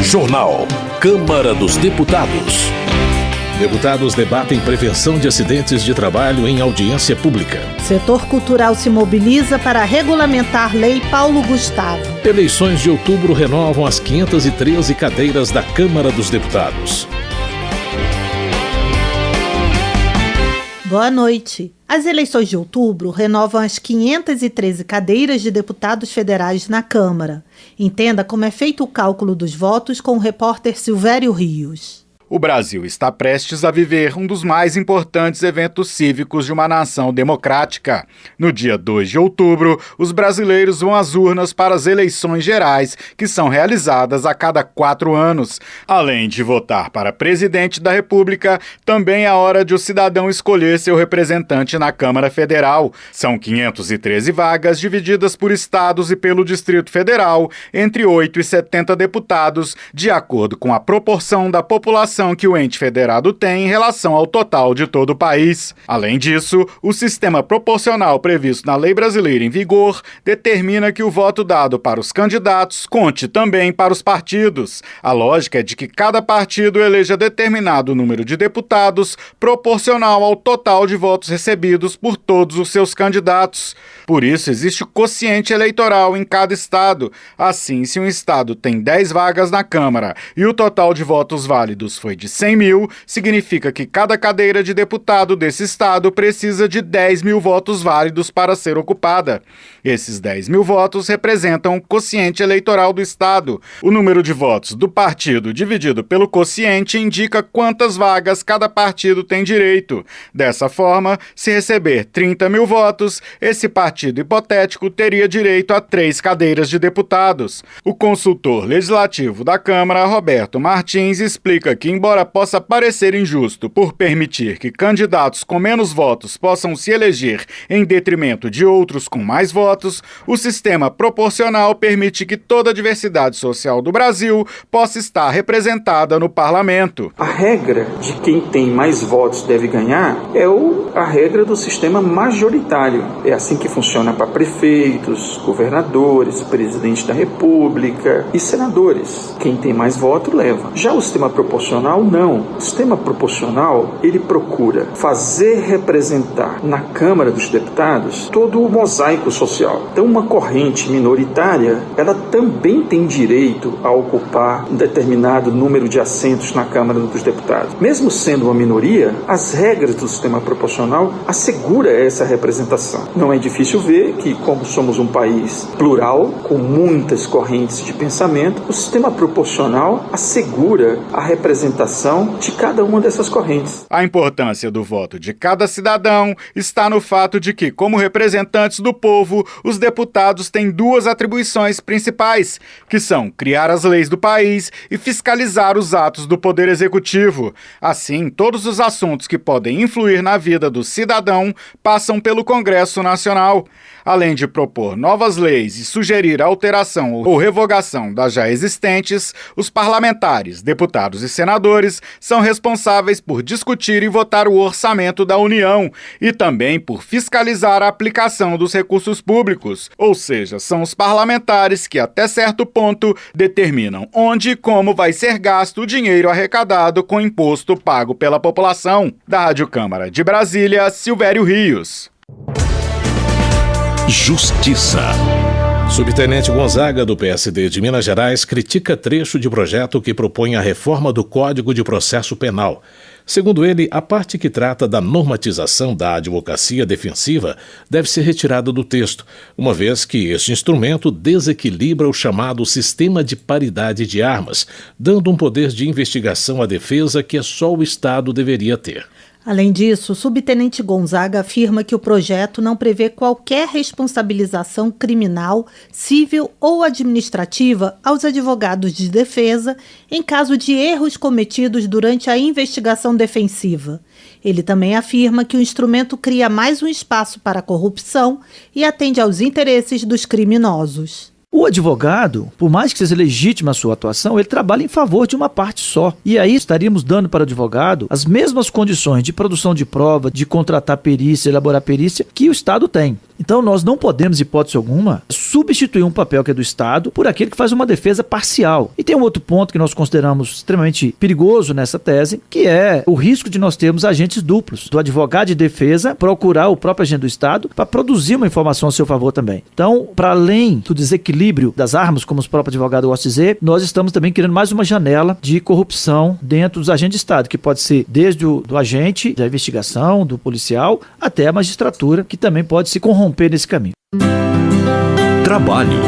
Jornal. Câmara dos Deputados. Deputados debatem prevenção de acidentes de trabalho em audiência pública. Setor cultural se mobiliza para regulamentar Lei Paulo Gustavo. Eleições de outubro renovam as 513 cadeiras da Câmara dos Deputados. Boa noite. As eleições de outubro renovam as 513 cadeiras de deputados federais na Câmara. Entenda como é feito o cálculo dos votos com o repórter Silvério Rios. O Brasil está prestes a viver um dos mais importantes eventos cívicos de uma nação democrática. No dia 2 de outubro, os brasileiros vão às urnas para as eleições gerais, que são realizadas a cada 4 anos. Além de votar para presidente da República, também é hora de o cidadão escolher seu representante na Câmara Federal. São 513 vagas divididas por estados e pelo Distrito Federal, entre 8 e 70 deputados, de acordo com a proporção da população que o ente federado tem em relação ao total de todo o país. Além disso, o sistema proporcional previsto na lei brasileira em vigor determina que o voto dado para os candidatos conte também para os partidos. A lógica é de que cada partido eleja determinado número de deputados proporcional ao total de votos recebidos por todos os seus candidatos. Por isso, existe o quociente eleitoral em cada estado. Assim, se um estado tem 10 vagas na Câmara e o total de votos válidos foi de 100 mil, significa que cada cadeira de deputado desse estado precisa de 10 mil votos válidos para ser ocupada. Esses 10 mil votos representam o quociente eleitoral do estado. O número de votos do partido dividido pelo quociente indica quantas vagas cada partido tem direito. Dessa forma, se receber 30 mil votos, esse partido hipotético teria direito a 3 cadeiras de deputados. O consultor legislativo da Câmara, Roberto Martins, explica que, embora possa parecer injusto por permitir que candidatos com menos votos possam se eleger em detrimento de outros com mais votos, o sistema proporcional permite que toda a diversidade social do Brasil possa estar representada no parlamento. A regra de quem tem mais votos deve ganhar é a regra do sistema majoritário. É assim que funciona para prefeitos, governadores, presidente da República e senadores. Quem tem mais voto leva. Já o sistema proporcional, não. O sistema proporcional, ele procura fazer representar na Câmara dos Deputados todo o mosaico social. Então, uma corrente minoritária, ela também tem direito a ocupar um determinado número de assentos na Câmara dos Deputados. Mesmo sendo uma minoria, as regras do sistema proporcional asseguram essa representação. Não é difícil ver que, como somos um país plural, com muitas correntes de pensamento, o sistema proporcional assegura a representação de cada uma dessas correntes. A importância do voto de cada cidadão está no fato de que, como representantes do povo, os deputados têm 2 atribuições principais, que são criar as leis do país e fiscalizar os atos do Poder Executivo. Assim, todos os assuntos que podem influir na vida do cidadão passam pelo Congresso Nacional. Além de propor novas leis e sugerir alteração ou revogação das já existentes, os parlamentares, deputados e senadores são responsáveis por discutir e votar o orçamento da União e também por fiscalizar a aplicação dos recursos públicos, ou seja, são os parlamentares que, até certo ponto, determinam onde e como vai ser gasto o dinheiro arrecadado com imposto pago pela população. Da Rádio Câmara de Brasília, Silvério Rios. Justiça. Subtenente Gonzaga, do PSD de Minas Gerais, critica trecho de projeto que propõe a reforma do Código de Processo Penal. Segundo ele, a parte que trata da normatização da advocacia defensiva deve ser retirada do texto, uma vez que este instrumento desequilibra o chamado sistema de paridade de armas, dando um poder de investigação à defesa que só o Estado deveria ter. Além disso, o subtenente Gonzaga afirma que o projeto não prevê qualquer responsabilização criminal, civil ou administrativa aos advogados de defesa em caso de erros cometidos durante a investigação defensiva. Ele também afirma que o instrumento cria mais um espaço para a corrupção e atende aos interesses dos criminosos. O advogado, por mais que seja legítima a sua atuação, ele trabalha em favor de uma parte só. E aí estaríamos dando para o advogado as mesmas condições de produção de prova, de contratar perícia, elaborar perícia, que o Estado tem. Então nós não podemos, hipótese alguma, substituir um papel que é do Estado por aquele que faz uma defesa parcial. E tem um outro ponto que nós consideramos extremamente perigoso nessa tese, que é o risco de nós termos agentes duplos, do advogado de defesa procurar o próprio agente do Estado para produzir uma informação a seu favor também. Então, para além do desequilíbrio das armas, como os próprios advogados gostam de dizer, nós estamos também criando mais uma janela de corrupção dentro dos agentes de Estado, que pode ser desde o do agente, da investigação, do policial, até a magistratura, que também pode se corromper nesse caminho. Trabalho.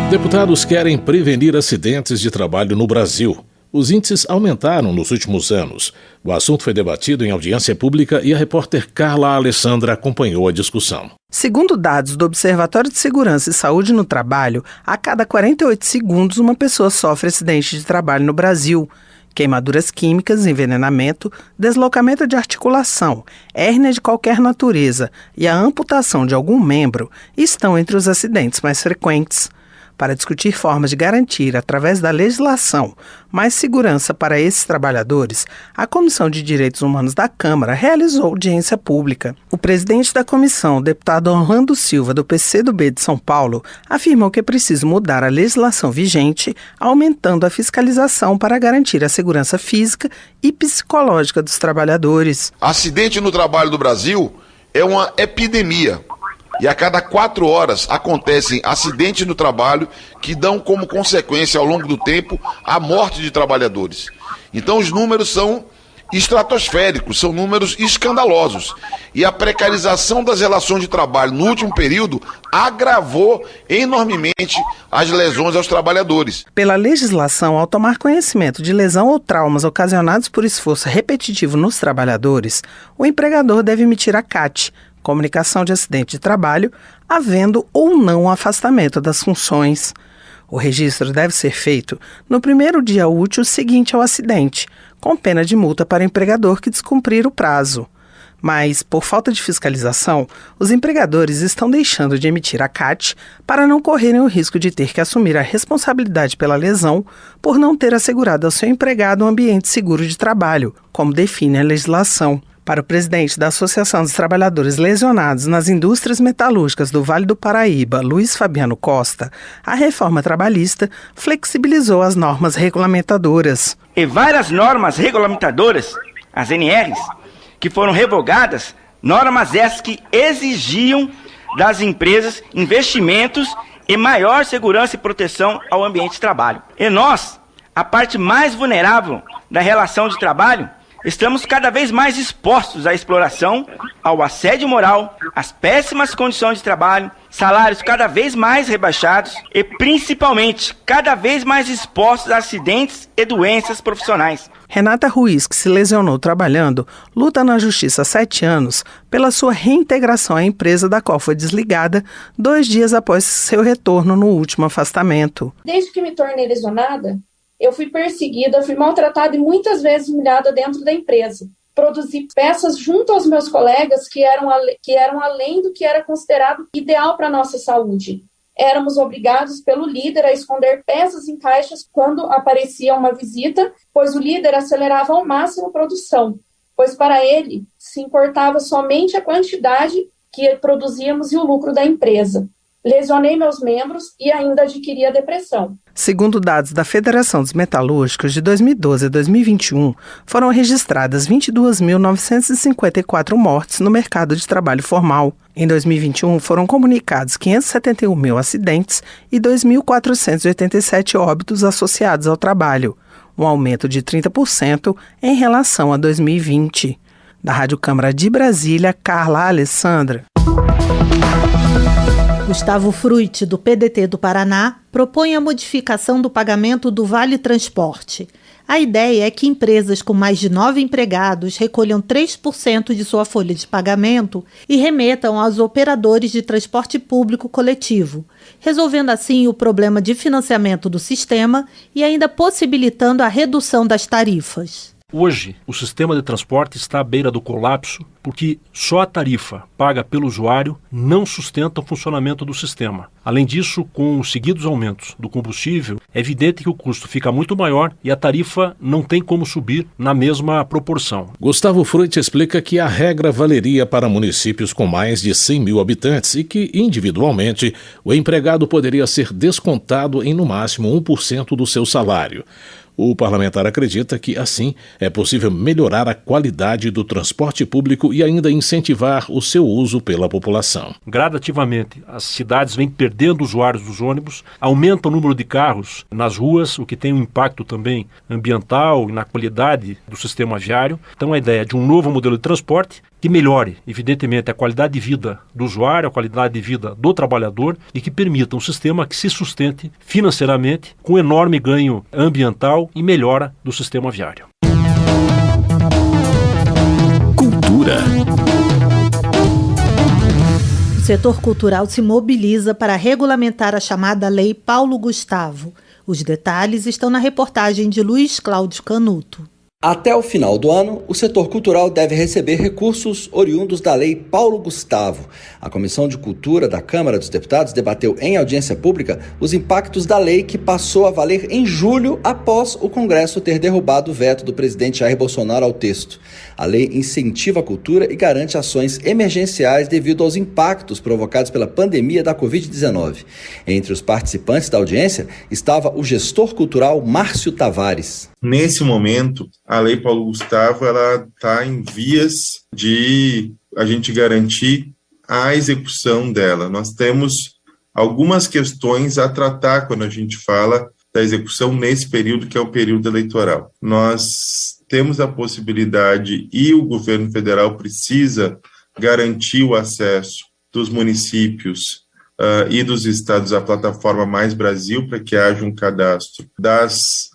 Deputados querem prevenir acidentes de trabalho no Brasil. Os índices aumentaram nos últimos anos. O assunto foi debatido em audiência pública e a repórter Carla Alessandra acompanhou a discussão. Segundo dados do Observatório de Segurança e Saúde no Trabalho, a cada 48 segundos uma pessoa sofre acidente de trabalho no Brasil. Queimaduras químicas, envenenamento, deslocamento de articulação, hérnia de qualquer natureza e a amputação de algum membro estão entre os acidentes mais frequentes. Para discutir formas de garantir, através da legislação, mais segurança para esses trabalhadores, a Comissão de Direitos Humanos da Câmara realizou audiência pública. O presidente da comissão, o deputado Orlando Silva, do PCdoB de São Paulo, afirmou que é preciso mudar a legislação vigente, aumentando a fiscalização para garantir a segurança física e psicológica dos trabalhadores. Acidente no trabalho do Brasil é uma epidemia. E a cada 4 horas acontecem acidentes no trabalho que dão como consequência, ao longo do tempo, a morte de trabalhadores. Então os números são estratosféricos, são números escandalosos. E a precarização das relações de trabalho no último período agravou enormemente as lesões aos trabalhadores. Pela legislação, ao tomar conhecimento de lesão ou traumas ocasionados por esforço repetitivo nos trabalhadores, o empregador deve emitir a CAT, Comunicação de Acidente de Trabalho, havendo ou não afastamento das funções. O registro deve ser feito no primeiro dia útil seguinte ao acidente, com pena de multa para o empregador que descumprir o prazo. Mas, por falta de fiscalização, os empregadores estão deixando de emitir a CAT para não correrem o risco de ter que assumir a responsabilidade pela lesão por não ter assegurado ao seu empregado um ambiente seguro de trabalho, como define a legislação. Para o presidente da Associação dos Trabalhadores Lesionados nas Indústrias Metalúrgicas do Vale do Paraíba, Luiz Fabiano Costa, a reforma trabalhista flexibilizou as normas regulamentadoras. E várias normas regulamentadoras, as NRs, que foram revogadas, normas essas que exigiam das empresas investimentos e maior segurança e proteção ao ambiente de trabalho. E nós, a parte mais vulnerável da relação de trabalho, estamos cada vez mais expostos à exploração, ao assédio moral, às péssimas condições de trabalho, salários cada vez mais rebaixados e, principalmente, cada vez mais expostos a acidentes e doenças profissionais. Renata Ruiz, que se lesionou trabalhando, luta na justiça há 7 anos pela sua reintegração à empresa da qual foi desligada 2 dias após seu retorno no último afastamento. Desde que me tornei lesionada, eu fui perseguida, fui maltratada e muitas vezes humilhada dentro da empresa. Produzi peças junto aos meus colegas que eram além do que era considerado ideal para a nossa saúde. Éramos obrigados pelo líder a esconder peças em caixas quando aparecia uma visita, pois o líder acelerava ao máximo a produção, pois para ele se importava somente a quantidade que produzíamos e o lucro da empresa. Lesionei meus membros e ainda adquiri a depressão. Segundo dados da Federação dos Metalúrgicos, de 2012 a 2021, foram registradas 22.954 mortes no mercado de trabalho formal. Em 2021, foram comunicados 571 mil acidentes e 2.487 óbitos associados ao trabalho, um aumento de 30% em relação a 2020. Da Rádio Câmara de Brasília, Carla Alessandra. Gustavo Fruit, do PDT do Paraná, propõe a modificação do pagamento do Vale Transporte. A ideia é que empresas com mais de 9 empregados recolham 3% de sua folha de pagamento e remetam aos operadores de transporte público coletivo, resolvendo assim o problema de financiamento do sistema e ainda possibilitando a redução das tarifas. Hoje, o sistema de transporte está à beira do colapso porque só a tarifa paga pelo usuário não sustenta o funcionamento do sistema. Além disso, com os seguidos aumentos do combustível, é evidente que o custo fica muito maior e a tarifa não tem como subir na mesma proporção. Gustavo Frutti explica que a regra valeria para municípios com mais de 100 mil habitantes e que, individualmente, o empregado poderia ser descontado em no máximo 1% do seu salário. O parlamentar acredita que, assim, é possível melhorar a qualidade do transporte público e ainda incentivar o seu uso pela população. Gradativamente, as cidades vêm perdendo usuários dos ônibus, aumenta o número de carros nas ruas, o que tem um impacto também ambiental e na qualidade do sistema viário. Então, a ideia é de um novo modelo de transporte que melhore, evidentemente, a qualidade de vida do usuário, a qualidade de vida do trabalhador e que permita um sistema que se sustente financeiramente com enorme ganho ambiental e melhora do sistema viário. Cultura. O setor cultural se mobiliza para regulamentar a chamada Lei Paulo Gustavo. Os detalhes estão na reportagem de Luiz Cláudio Canuto. Até o final do ano, o setor cultural deve receber recursos oriundos da Lei Paulo Gustavo. A Comissão de Cultura da Câmara dos Deputados debateu em audiência pública os impactos da lei que passou a valer em julho após o Congresso ter derrubado o veto do presidente Jair Bolsonaro ao texto. A lei incentiva a cultura e garante ações emergenciais devido aos impactos provocados pela pandemia da Covid-19. Entre os participantes da audiência estava o gestor cultural Márcio Tavares. Nesse momento, a Lei Paulo Gustavo está em vias de a gente garantir a execução dela. Nós temos algumas questões a tratar quando a gente fala da execução nesse período, que é o período eleitoral. Nós temos a possibilidade, e o governo federal precisa garantir o acesso dos municípios e dos estados à plataforma Mais Brasil, para que haja um cadastro das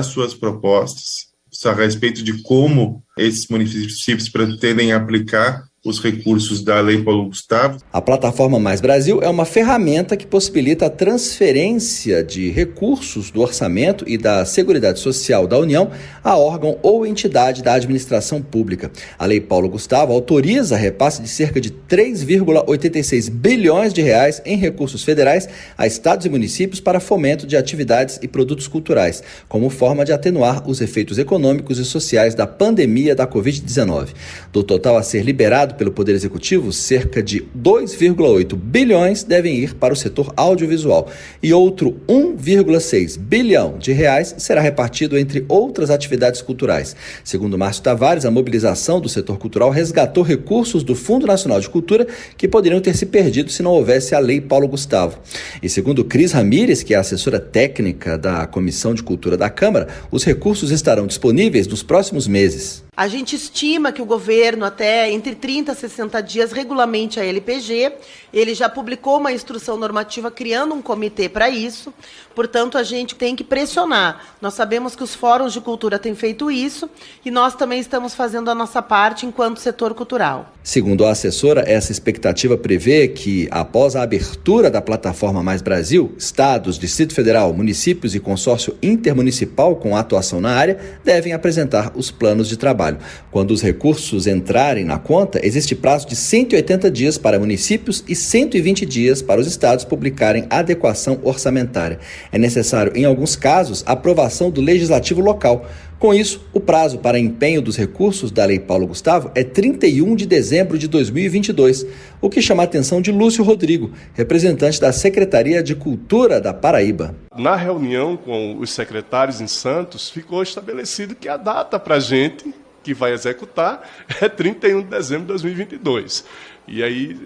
suas propostas a respeito de como esses municípios pretendem aplicar os recursos da Lei Paulo Gustavo. A plataforma Mais Brasil é uma ferramenta que possibilita a transferência de recursos do orçamento e da Seguridade Social da União a órgão ou entidade da administração pública. A Lei Paulo Gustavo autoriza repasse de cerca de 3,86 bilhões de reais em recursos federais a estados e municípios para fomento de atividades e produtos culturais, como forma de atenuar os efeitos econômicos e sociais da pandemia da Covid-19. Do total a ser liberado pelo Poder Executivo, cerca de 2,8 bilhões devem ir para o setor audiovisual e outro 1,6 bilhão de reais será repartido entre outras atividades culturais. Segundo Márcio Tavares, a mobilização do setor cultural resgatou recursos do Fundo Nacional de Cultura que poderiam ter se perdido se não houvesse a Lei Paulo Gustavo. E segundo Cris Ramírez, que é a assessora técnica da Comissão de Cultura da Câmara, os recursos estarão disponíveis nos próximos meses. A gente estima que o governo, até entre 30 a 60 dias, regulamente a LPG. Ele já publicou uma instrução normativa criando um comitê para isso. Portanto, a gente tem que pressionar. Nós sabemos que os fóruns de cultura têm feito isso e nós também estamos fazendo a nossa parte enquanto setor cultural. Segundo a assessora, essa expectativa prevê que, após a abertura da plataforma Mais Brasil, estados, Distrito Federal, municípios e consórcio intermunicipal com atuação na área devem apresentar os planos de trabalho. Quando os recursos entrarem na conta, existe prazo de 180 dias para municípios e 120 dias para os estados publicarem adequação orçamentária. É necessário, em alguns casos, a aprovação do legislativo local. Com isso, o prazo para empenho dos recursos da Lei Paulo Gustavo é 31 de dezembro de 2022, o que chama a atenção de Lúcio Rodrigo, representante da Secretaria de Cultura da Paraíba. Na reunião com os secretários em Santos, ficou estabelecido que a data para a gente que vai executar é 31 de dezembro de 2022. E aí,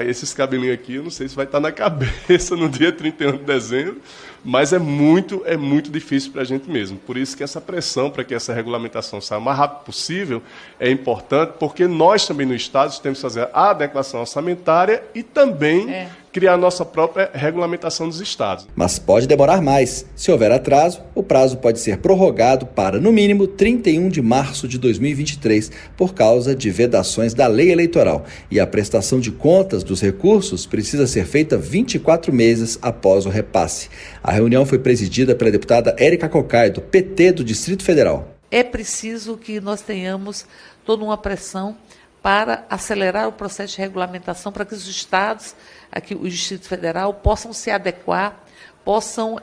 esses cabelinhos aqui, eu não sei se vai estar na cabeça no dia 31 de dezembro, mas é muito difícil para a gente mesmo. Por isso que essa pressão para que essa regulamentação saia o mais rápido possível é importante, porque nós também no Estado temos que fazer a adequação orçamentária e também criar a nossa própria regulamentação dos estados. Mas pode demorar mais. Se houver atraso, o prazo pode ser prorrogado para, no mínimo, 31 de março de 2023, por causa de vedações da lei eleitoral. E a prestação de contas dos recursos precisa ser feita 24 meses após o repasse. A reunião foi presidida pela deputada Érica Cocai, do PT do Distrito Federal. é preciso que nós tenhamos toda uma pressão para acelerar o processo de regulamentação, para que os estados, aqui o Distrito Federal, possam se adequar, possam,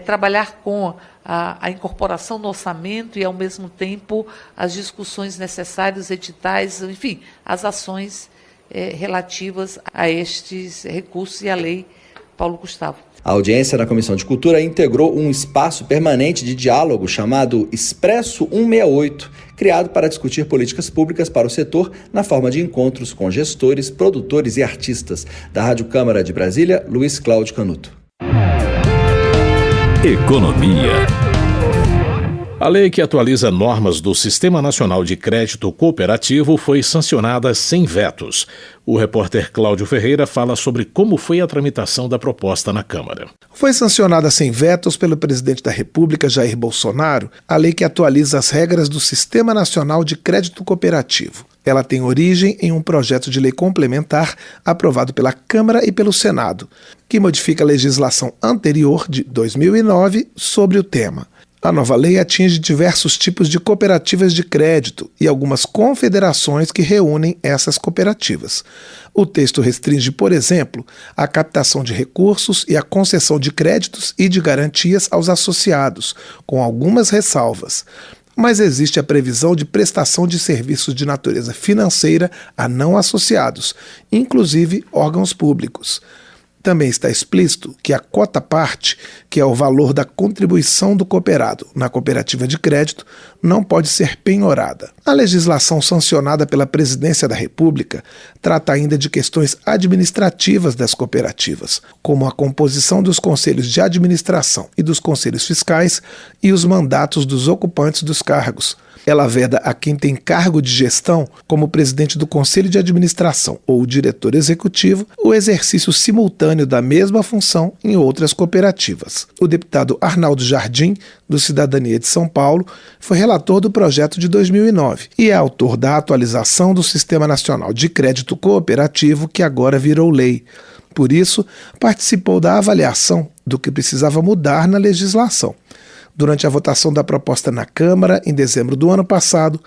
trabalhar com a incorporação no orçamento e, ao mesmo tempo, as discussões necessárias, editais, enfim, as ações relativas a estes recursos e à lei Paulo Gustavo. A audiência na Comissão de Cultura integrou um espaço permanente de diálogo chamado Expresso 168, criado para discutir políticas públicas para o setor na forma de encontros com gestores, produtores e artistas. Da Rádio Câmara de Brasília, Luiz Cláudio Canuto. Economia. A lei que atualiza normas do Sistema Nacional de Crédito Cooperativo foi sancionada sem vetos. O repórter Cláudio Ferreira fala sobre como foi a tramitação da proposta na Câmara. Foi sancionada sem vetos pelo presidente da República, Jair Bolsonaro, a lei que atualiza as regras do Sistema Nacional de Crédito Cooperativo. Ela tem origem em um projeto de lei complementar aprovado pela Câmara e pelo Senado, que modifica a legislação anterior de 2009 sobre o tema. A nova lei atinge diversos tipos de cooperativas de crédito e algumas confederações que reúnem essas cooperativas. O texto restringe, por exemplo, a captação de recursos e a concessão de créditos e de garantias aos associados, com algumas ressalvas. Mas existe a previsão de prestação de serviços de natureza financeira a não associados, inclusive órgãos públicos. Também está explícito que a quota-parte, que é o valor da contribuição do cooperado na cooperativa de crédito, não pode ser penhorada. A legislação sancionada pela Presidência da República trata ainda de questões administrativas das cooperativas, como a composição dos conselhos de administração e dos conselhos fiscais e os mandatos dos ocupantes dos cargos. Ela veda a quem tem cargo de gestão, como o presidente do Conselho de Administração ou o diretor executivo, o exercício simultâneo da mesma função em outras cooperativas. O deputado Arnaldo Jardim, do Cidadania de São Paulo, foi relator do projeto de 2009 e é autor da atualização do Sistema Nacional de Crédito Cooperativo, que agora virou lei. Por isso, participou da avaliação do que precisava mudar na legislação. Durante a votação da proposta na Câmara, em dezembro do ano passado,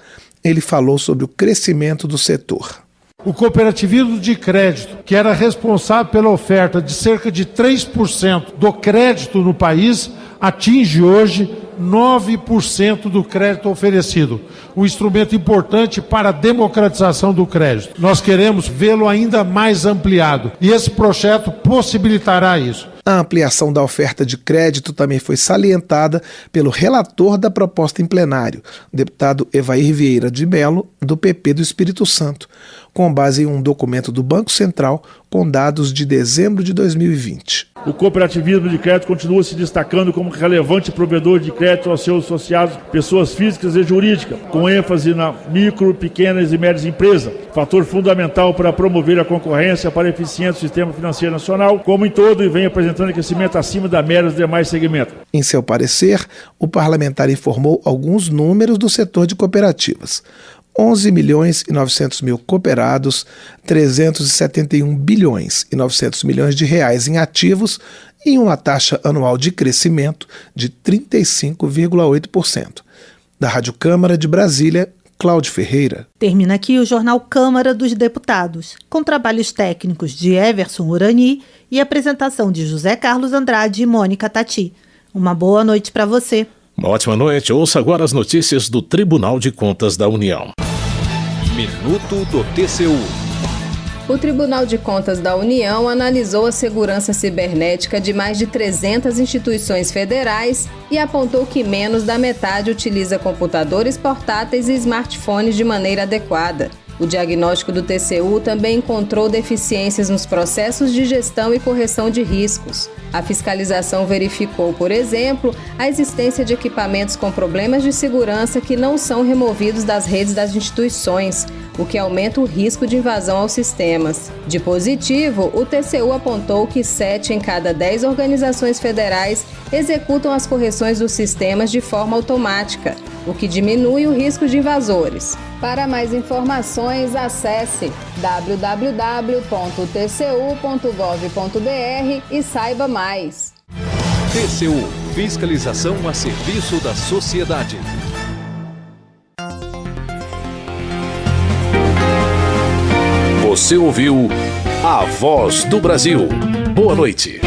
ele falou sobre o crescimento do setor. O cooperativismo de crédito, que era responsável pela oferta de cerca de 3% do crédito no país, atinge hoje 9% do crédito oferecido. Um instrumento importante para a democratização do crédito. Nós queremos vê-lo ainda mais ampliado e esse projeto possibilitará isso. A ampliação da oferta de crédito também foi salientada pelo relator da proposta em plenário, o deputado Evair Vieira de Mello, do PP do Espírito Santo, com base em um documento do Banco Central com dados de dezembro de 2020. O cooperativismo de crédito continua se destacando como relevante provedor de crédito aos seus associados, pessoas físicas e jurídicas, com ênfase na micro, pequenas e médias empresas, fator fundamental para promover a concorrência para a eficiência do sistema financeiro nacional, como em todo, e vem apresentando crescimento acima da média dos demais segmentos. Em seu parecer, o parlamentar informou alguns números do setor de cooperativas. 11 milhões e 900 mil cooperados, 371 bilhões e 900 milhões de reais em ativos e uma taxa anual de crescimento de 35,8%. Da Rádio Câmara de Brasília, Cláudio Ferreira. Termina aqui o Jornal Câmara dos Deputados, com trabalhos técnicos de Everson Urani e apresentação de José Carlos Andrade e Mônica Tati. Uma boa noite para você. Uma ótima noite. Ouça agora as notícias do Tribunal de Contas da União. Minuto do TCU. O Tribunal de Contas da União analisou a segurança cibernética de mais de 300 instituições federais e apontou que menos da metade utiliza computadores portáteis e smartphones de maneira adequada. O diagnóstico do TCU também encontrou deficiências nos processos de gestão e correção de riscos. A fiscalização verificou, por exemplo, a existência de equipamentos com problemas de segurança que não são removidos das redes das instituições, o que aumenta o risco de invasão aos sistemas. De positivo, o TCU apontou que 7 em cada 10 organizações federais executam as correções dos sistemas de forma automática, o que diminui o risco de invasores. Para mais informações, acesse www.tcu.gov.br e saiba mais. TCU – Fiscalização a serviço da sociedade. Você ouviu A Voz do Brasil. Boa noite.